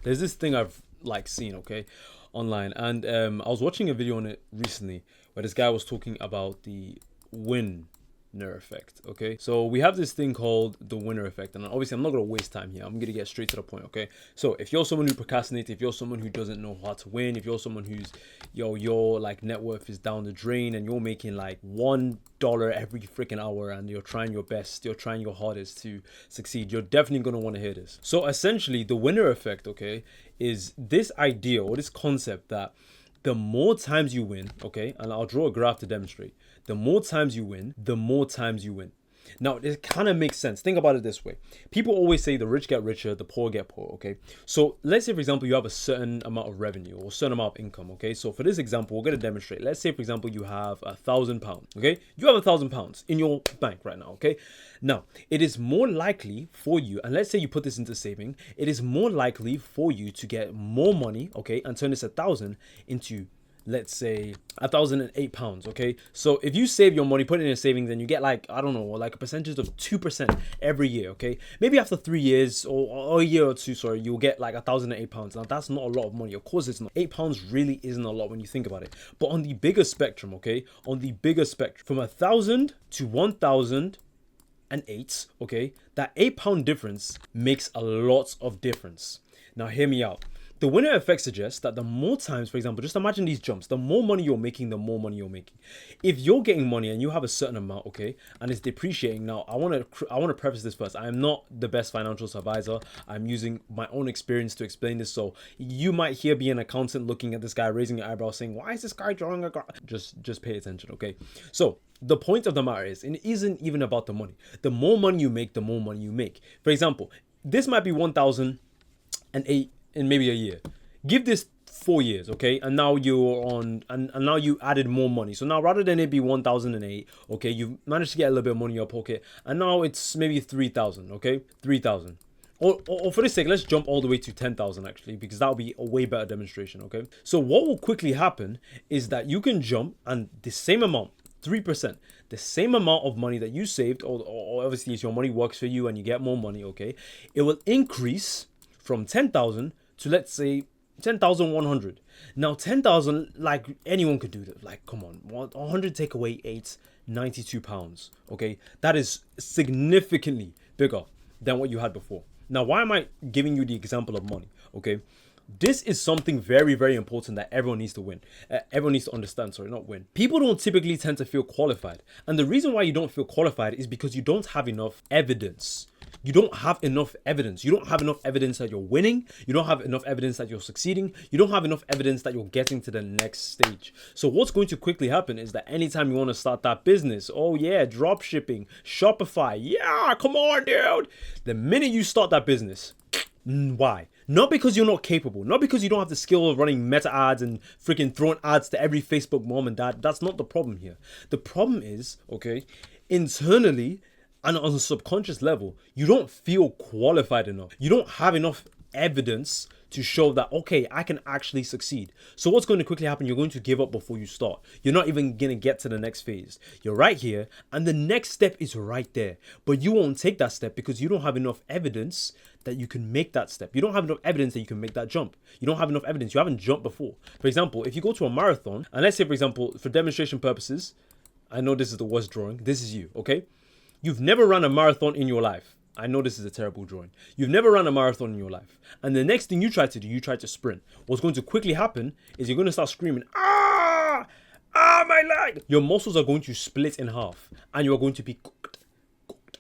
There's this thing I've like seen, okay, online, and I was watching a video on it recently where this guy was talking about the winner effect. Okay, so we have this thing called the winner effect, and obviously I'm not gonna waste time here. I'm gonna get straight to the point. Okay, so if you're someone who procrastinates, if you're someone who doesn't know how to win, if you're someone who's your like net worth is down the drain and you're making like $1 every freaking hour and you're trying your best, you're trying your hardest to succeed, you're definitely gonna want to hear this. So essentially, the winner effect, okay, is this idea or this concept that the more times you win, okay, and I'll draw a graph to demonstrate, the more times you win, the more times you win. Now, it kind of makes sense. Think about it this way. People always say the rich get richer, the poor get poor, okay? So let's say, for example, you have a certain amount of revenue or a certain amount of income, okay? So for this example, we're going to demonstrate. Let's say, for example, you have £1,000, okay? You have £1,000 in your bank right now, okay? Now, it is more likely for you, and let's say you put this into saving, it is more likely for you to get more money, okay, and turn this 1,000 into, let's say, £1,008, okay? So if you save your money, put it in a savings, and you get like, I don't know, like a percentage of 2% every year, okay? Maybe after 3 years or a year or two, sorry, you'll get like £1,008. Now that's not a lot of money. Of course it's not. £8 really isn't a lot when you think about it. But on the bigger spectrum, okay? On the bigger spectrum, from 1,000 to 1,008, okay? That £8 difference makes a lot of difference. Now hear me out. The winner effect suggests that the more times, for example, just imagine these jumps, the more money you're making, the more money you're making. If you're getting money and you have a certain amount, okay, and it's depreciating. Now, I want to preface this first. I am not the best financial advisor. I'm using my own experience to explain this. So you might hear be an accountant looking at this guy, raising your eyebrow, saying, "Why is this guy drawing a graph?" Just pay attention, okay? So the point of the matter is, it isn't even about the money. The more money you make, the more money you make. For example, this might be 1,008 in maybe a year. Give this 4 years, okay, and now you're on, and now you added more money. So now rather than it be 1,008, okay, you've managed to get a little bit of money in your pocket, and now it's maybe 3,000, okay, 3,000. Or for this sake, let's jump all the way to 10,000 actually, because that'll be a way better demonstration, okay? So what will quickly happen is that you can jump and the same amount, 3%, the same amount of money that you saved, or obviously if your money works for you and you get more money, okay, it will increase from 10,000 to, let's say, 10,100. Now 10,000, like anyone could do that. Like, come on, 100 take away 8, £92, okay? That is significantly bigger than what you had before. Now, why am I giving you the example of money, okay? This is something very, very important that everyone needs to win. Everyone needs to understand, sorry, not win. People don't typically tend to feel qualified. And the reason why you don't feel qualified is because you don't have enough evidence. You don't have enough evidence. You don't have enough evidence that you're winning. You don't have enough evidence that you're succeeding. You don't have enough evidence that you're getting to the next stage. So what's going to quickly happen is that anytime you want to start that business, oh yeah, drop shipping, Shopify, yeah, come on, dude. The minute you start that business, why? Not because you're not capable, not because you don't have the skill of running meta ads and freaking throwing ads to every Facebook mom and dad. That's not the problem here. The problem is, okay, internally, and on a subconscious level, you don't feel qualified enough. You don't have enough evidence to show that, okay, I can actually succeed. So what's going to quickly happen? You're going to give up before you start. You're not even going to get to the next phase. You're right here, and the next step is right there. But you won't take that step because you don't have enough evidence that you can make that step. You don't have enough evidence that you can make that jump. You don't have enough evidence. You haven't jumped before. For example, if you go to a marathon, and let's say, for example, for demonstration purposes, I know this is the worst drawing. This is you, okay? You've never run a marathon in your life. I know this is a terrible drawing. You've never run a marathon in your life. And the next thing you try to do, you try to sprint. What's going to quickly happen is you're going to start screaming, ah, my leg. Your muscles are going to split in half and you are going to be cooked,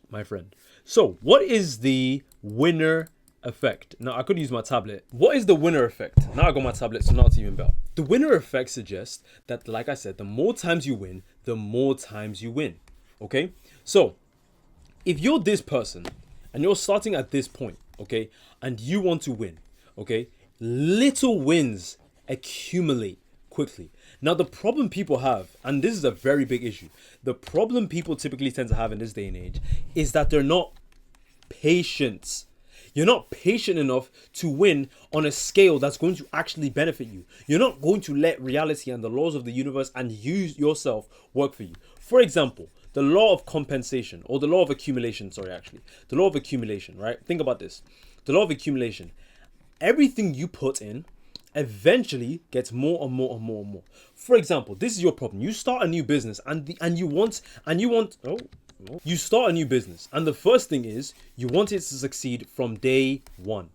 my friend. So what is the winner effect? Now I could use my tablet. What is the winner effect? Now I got my tablet, so now it's even better. The winner effect suggests that, like I said, the more times you win, the more times you win. Okay? So if you're this person and you're starting at this point, okay, and you want to win, okay, little wins accumulate quickly. Now, the problem people have, and this is a very big issue, the problem people typically tend to have in this day and age is that they're not patient. You're not patient enough to win on a scale that's going to actually benefit you. You're not going to let reality and the laws of the universe and you yourself work for you. For example, the law of compensation, or the law of accumulation, the law of accumulation, right? Think about this. The law of accumulation. everything you put in eventually gets more and more and more and more. For example, this is your problem. You start a new business and you start a new business, and the first thing is you want it to succeed from day one.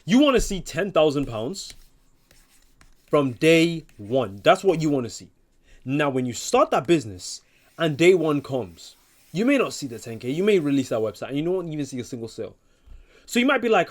You want to see £10,000 from day one. That's what you want to see. Now, when you start that business and day one comes, you may not see the 10K. You may release that website and you don't even see a single sale. So you might be like,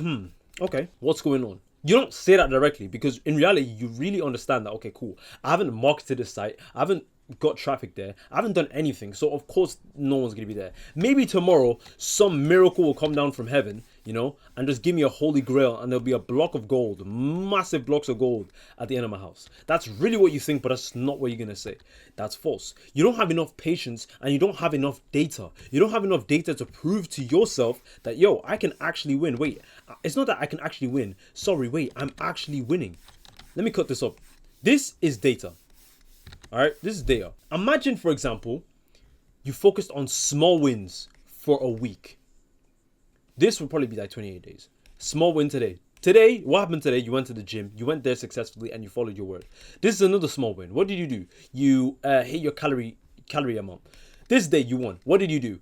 okay, what's going on? You don't say that directly, because in reality, you really understand that, okay, cool, I haven't marketed this site. I haven't got traffic there. I haven't done anything. So of course, no one's going to be there. Maybe tomorrow, some miracle will come down from heaven, and just give me a holy grail, and there'll be a block of gold, massive blocks of gold at the end of my house. That's really what you think, but that's not what you're going to say. That's false. You don't have enough patience, and you don't have enough data. You don't have enough data to prove to yourself that, I can actually win. Wait, it's not that I can actually win. Sorry, wait, I'm actually winning. Let me cut this up. This is data. All right, this is data. Imagine, for example, you focused on small wins for a week. This will probably be like 28 days. Small win today. Today, what happened today? You went to the gym, you went there successfully, and you followed your word. This is another small win. What did you do? You hit your calorie amount. This day you won. What did you do?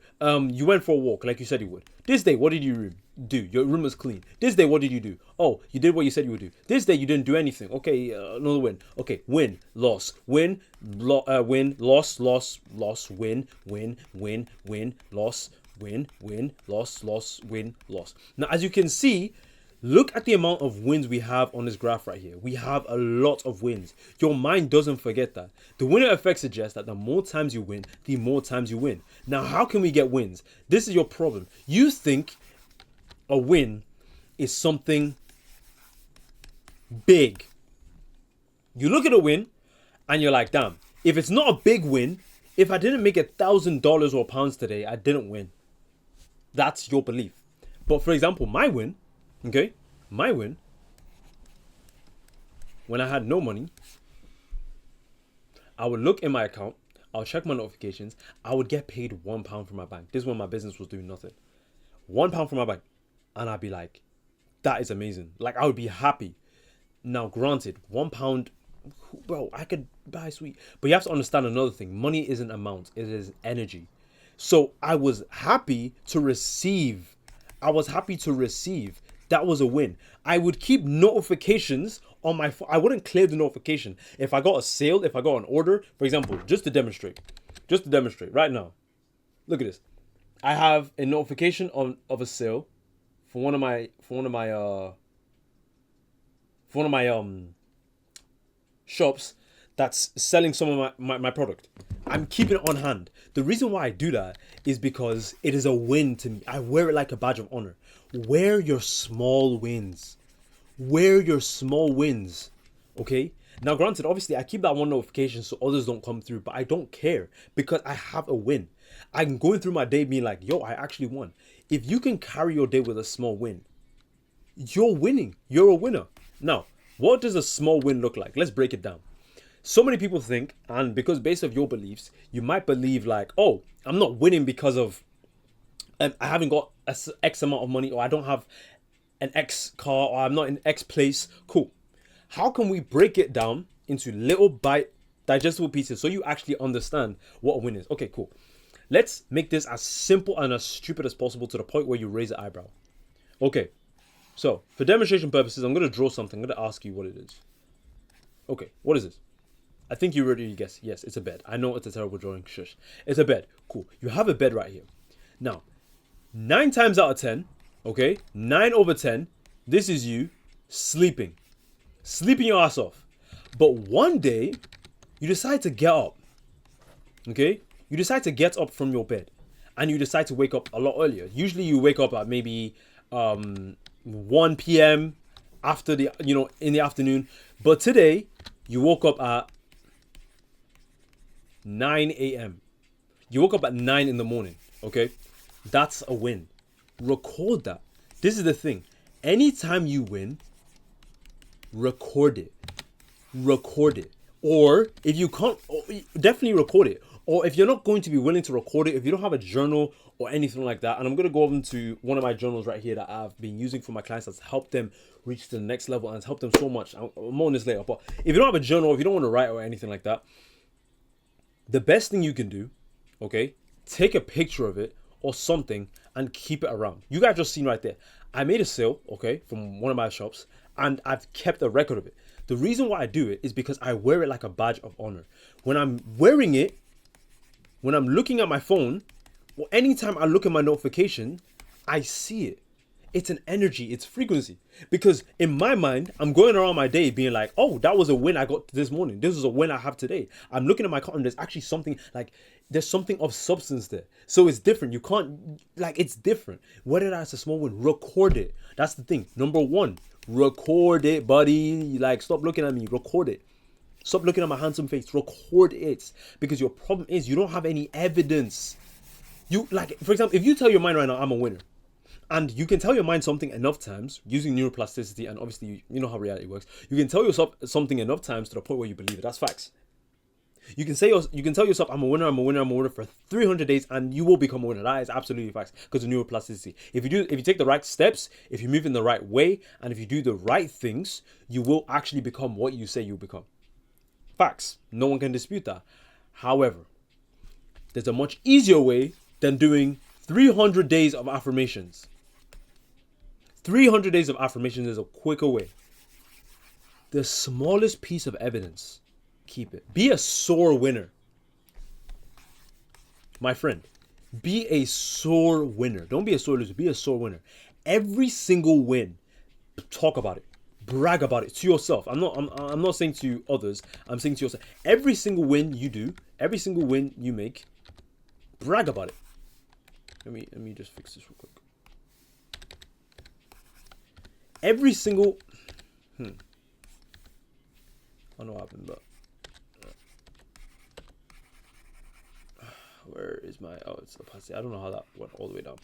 You went for a walk like you said you would. This day, what did you do? Your room was clean. This day, what did you do? Oh, you did what you said you would do. This day, you didn't do anything. Okay, another win. Okay, win, loss, win, win, loss, loss, loss, win, win, win, win, loss, win, win, loss, loss, win, loss. Now, as you can see, look at the amount of wins we have on this graph right here. We have a lot of wins. Your mind doesn't forget that. The winner effect suggests that the more times you win, the more times you win. Now, how can we get wins? This is your problem. You think a win is something big. You look at a win and you're like, damn, if it's not a big win, if I didn't make $1,000 or pounds today, I didn't win. That's your belief. But for example, my win, when I had no money, I would look in my account, I'll check my notifications, I would get paid £1 from my bank. This is when my business was doing nothing. £1 from my bank. And I'd be like, that is amazing. Like, I would be happy. Now, granted, £1, bro, I could buy sweet. But you have to understand another thing. Money isn't amount, it is energy. So I was happy to receive. That was a win. I would keep notifications on my phone. I wouldn't clear the notification. If I got a sale, if I got an order, for example, just to demonstrate right now. Look at this. I have a notification of a sale for one of my shops that's selling some of my product. I'm keeping it on hand. The reason why I do that is because it is a win to me. I wear it like a badge of honor. Wear your small wins. Okay? Now, granted, obviously, I keep that one notification so others don't come through, but I don't care because I have a win. I'm going through my day being like, I actually won. If you can carry your day with a small win, you're winning. You're a winner. Now, what does a small win look like? Let's break it down. So many people think, and because based on your beliefs, you might believe like, oh, I'm not winning because of I haven't got X amount of money, or I don't have an X car, or I'm not in X place. Cool. How can we break it down into little digestible pieces so you actually understand what a win is? Okay, cool. Let's make this as simple and as stupid as possible to the point where you raise an eyebrow. Okay, so for demonstration purposes, I'm going to draw something. I'm going to ask you what it is. Okay, what is this? I think you already guessed. Yes, it's a bed. I know it's a terrible drawing. Shush. It's a bed. Cool. You have a bed right here. Now, 9 times out of 10, okay, 9 over 10, this is you sleeping your ass off. But one day, you decide to get up, okay? You decide to get up from your bed and you decide to wake up a lot earlier. Usually you wake up at maybe 1 p.m. after in the afternoon. But today, you woke up at 9 a.m. You woke up at 9 in the morning, okay? That's a win. Record that. This is the thing. Anytime you win, record it. Or if you can't, definitely record it. Or if you're not going to be willing to record it, if you don't have a journal or anything like that. And I'm going to go into one of my journals right here that I've been using for my clients that's helped them reach the next level and it's helped them so much. More on this later. But if you don't have a journal, if you don't want to write or anything like that, the best thing you can do, okay, take a picture of it or something and keep it around. You guys just seen right there. I made a sale, okay, from one of my shops, and I've kept a record of it. The reason why I do it is because I wear it like a badge of honor. When I'm wearing it, when I'm looking at my phone, or anytime I look at my notification, I see it. It's an energy, it's frequency. Because in my mind, I'm going around my day being like, oh, that was a win I got this morning. This is a win I have today. I'm looking at my account and there's actually something like, there's something of substance there. So it's different. You can't, like, it's different. Whether that's a small win, record it. That's the thing. Number one, record it, buddy. Like, stop looking at me, record it. Stop looking at my handsome face, record it. Because your problem is you don't have any evidence. You, like, for example, if you tell your mind right now, I'm a winner, and you can tell your mind something enough times using neuroplasticity, and obviously you know how reality works. You can tell yourself something enough times to the point where you believe it. That's facts. You can tell yourself, I'm a winner for 300 days, and you will become a winner. That is absolutely facts because of neuroplasticity. If you take the right steps, if you move in the right way, and if you do the right things, you will actually become what you say you'll become. Facts. No one can dispute that. However, there's a much easier way than doing 300 days of affirmations. 300 days of affirmations is a quicker way. The smallest piece of evidence, keep it. Be a sore winner. My friend, be a sore winner. Don't be a sore loser. Be a sore winner. Every single win, talk about it. Brag about it to yourself. I'm not saying to others. I'm saying to yourself. Every single win you do, every single win you make, brag about it. Let me just fix this real quick. Every single I don't know what happened, but where is my it's opacity. I don't know how that went all the way down.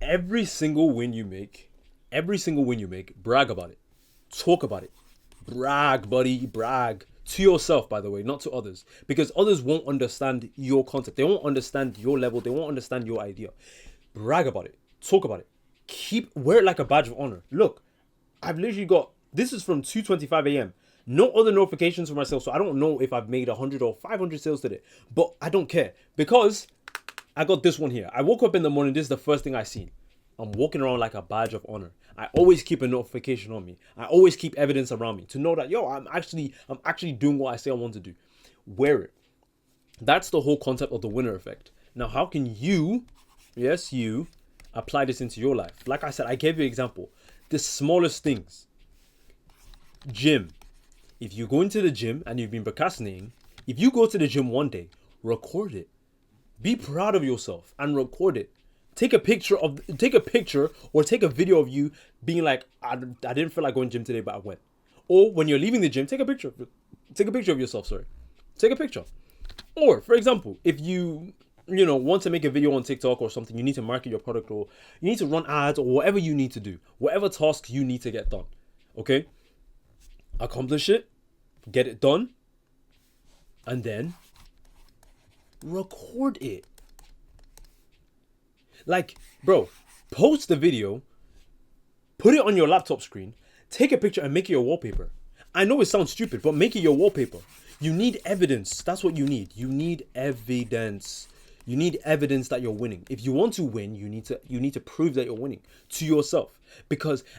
Every single win you make, brag about it. Talk about it. Brag, buddy, brag. To yourself, by the way, not to others. Because others won't understand your concept. They won't understand your level. They won't understand your idea. Brag about it. Talk about it. Wear it like a badge of honor. Look, I've literally got, this is from 2:25 a.m. No other notifications for myself. So I don't know if I've made 100 or 500 sales today. But I don't care. Because I got this one here. I woke up in the morning. This is the first thing I seen. I'm walking around like a badge of honor. I always keep a notification on me. I always keep evidence around me to know that, I'm actually doing what I say I want to do. Wear it. That's the whole concept of the winner effect. Now, how can you, yes, you, apply this into your life? Like I said, I gave you an example. The smallest things. Gym. If you go into the gym and you've been procrastinating, if you go to the gym one day, record it. Be proud of yourself and record it. Take a picture or take a video of you being like, I didn't feel like going to the gym today, but I went. Or when you're leaving the gym, take a picture of yourself, Take a picture. Or, for example, if you want to make a video on TikTok or something, you need to market your product or you need to run ads or whatever you need to do, whatever tasks you need to get done, okay? Accomplish it, get it done, and then record it. Like, bro, post the video, put it on your laptop screen, take a picture and make it your wallpaper. I know it sounds stupid, but make it your wallpaper. You need evidence. That's what you need. You need evidence. You need evidence that you're winning. If you want to win, you need to prove that you're winning to yourself.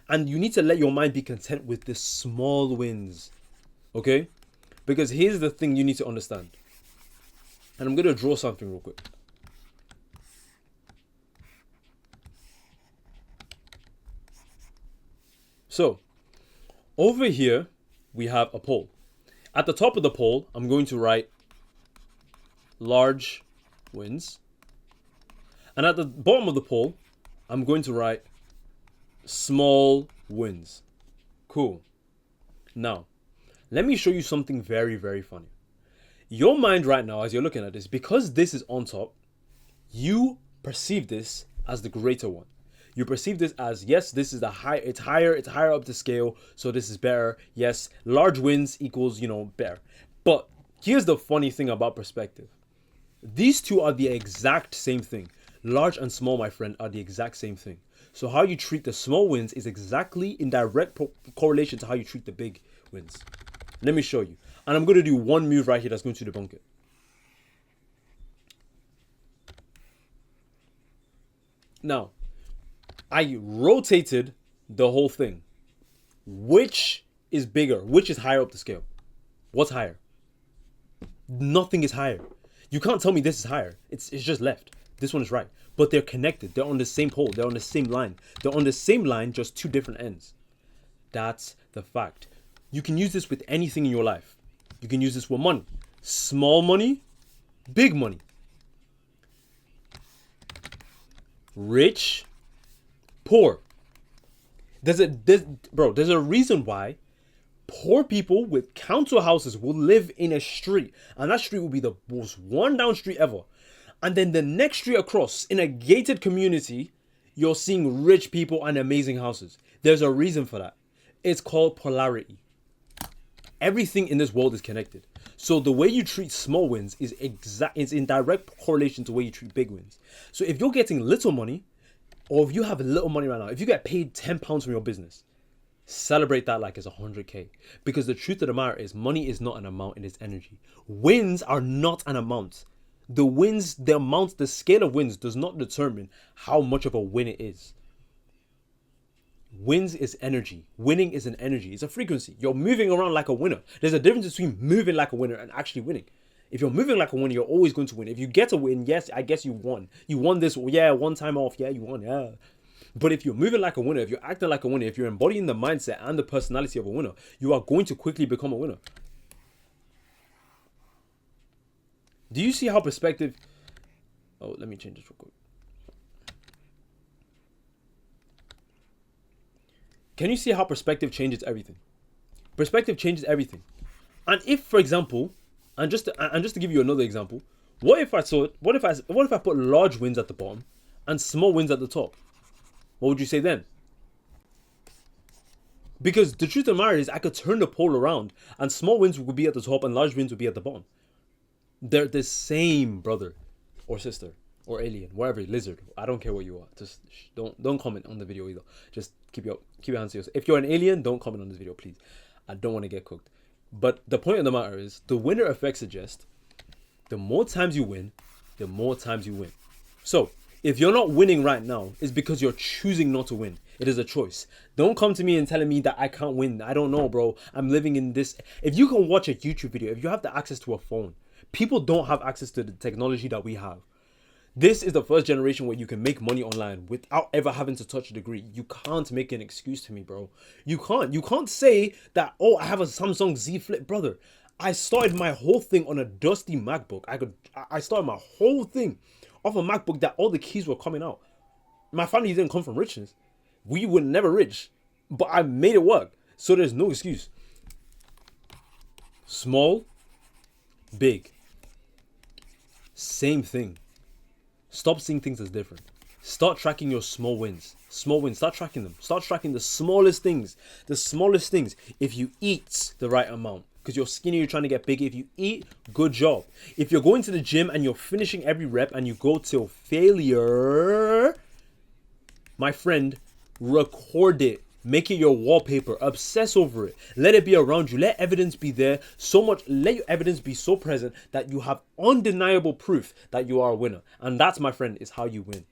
And you need to let your mind be content with the small wins. Okay? Because here's the thing you need to understand. And I'm going to draw something real quick. So, over here, we have a poll. At the top of the poll, I'm going to write large wins. And at the bottom of the poll, I'm going to write small wins. Cool. Now, let me show you something very, very funny. Your mind right now, as you're looking at this, because this is on top, you perceive this as the greater one. You perceive this as, yes, this is it's higher up the scale, so this is better. Yes, large wins equals, better. But here's the funny thing about perspective. These two are the exact same thing. Large and small, my friend, are the exact same thing. So how you treat the small wins is exactly in direct correlation to how you treat the big wins. Let me show you. And I'm going to do one move right here that's going to debunk it. Now, I rotated the whole thing. Which is bigger? Which is higher up the scale? What's higher? Nothing is higher. You can't tell me this is higher. It's just left. This one is right. But they're connected. They're on the same pole. They're on the same line. They're on the same line, just two different ends. That's the fact. You can use this with anything in your life. You can use this with money. Small money, big money. Rich, poor. There's a reason why poor people with council houses will live in a street, and that street will be the most worn down street ever. And then the next street across, in a gated community, you're seeing rich people and amazing houses. There's a reason for that. It's called polarity. Everything in this world is connected. So the way you treat small wins is in direct correlation to the way you treat big wins. So if you're getting little money, or if you have little money right now, if you get paid £10 from your business, celebrate that like it's 100k. Because the truth of the matter is, money is not an amount, it is energy. Wins are not an amount. The wins, the amount, the scale of wins does not determine how much of a win it is. Wins is energy. Winning is an energy. It's a frequency. You're moving around like a winner. There's a difference between moving like a winner and actually winning. If you're moving like a winner, you're always going to win. If you get a win, yes, I guess you won. You won this, yeah, one time off, yeah, you won, yeah. But if you're moving like a winner, if you're acting like a winner, if you're embodying the mindset and the personality of a winner, you are going to quickly become a winner. Do you see how perspective... Oh, let me change this real quick. Can you see how perspective changes everything? Perspective changes everything. And if, for example, and just to give you another example, what if I put large wins at the bottom and small wins at the top? What would you say then? Because the truth of the matter is, I could turn the pole around and small wins would be at the top and large wins would be at the bottom. They're the same, brother or sister or alien, whatever, lizard. I don't care what you are. Just don't comment on the video either. Just keep your hands to yourself. If you're an alien, don't comment on this video, please. I don't want to get cooked. But the point of the matter is, the winner effect suggests the more times you win, the more times you win. So if you're not winning right now, it's because you're choosing not to win. It is a choice. Don't come to me and telling me that I can't win. I don't know, bro. I'm living in this. If you can watch a YouTube video, if you have the access to a phone, people don't have access to the technology that we have. This is the first generation where you can make money online without ever having to touch a degree. You can't make an excuse to me, bro. You can't say that, oh, I have a Samsung Z Flip, brother. I started my whole thing on a dusty MacBook. I started my whole thing off a MacBook that all the keys were coming out. My family didn't come from richness. We were never rich, but I made it work. So there's no excuse. Small, big, same thing. Stop seeing things as different. Start tracking your small wins. Small wins, start tracking them. Start tracking the smallest things. The smallest things. If you eat the right amount, because you're skinny, you're trying to get bigger. If you eat, good job. If you're going to the gym and you're finishing every rep and you go till failure, my friend, record it. Make it your wallpaper. Obsess over it. Let it be around you. Let evidence be there so much. Let your evidence be so present that you have undeniable proof that you are a winner. And that's, my friend, is how you win.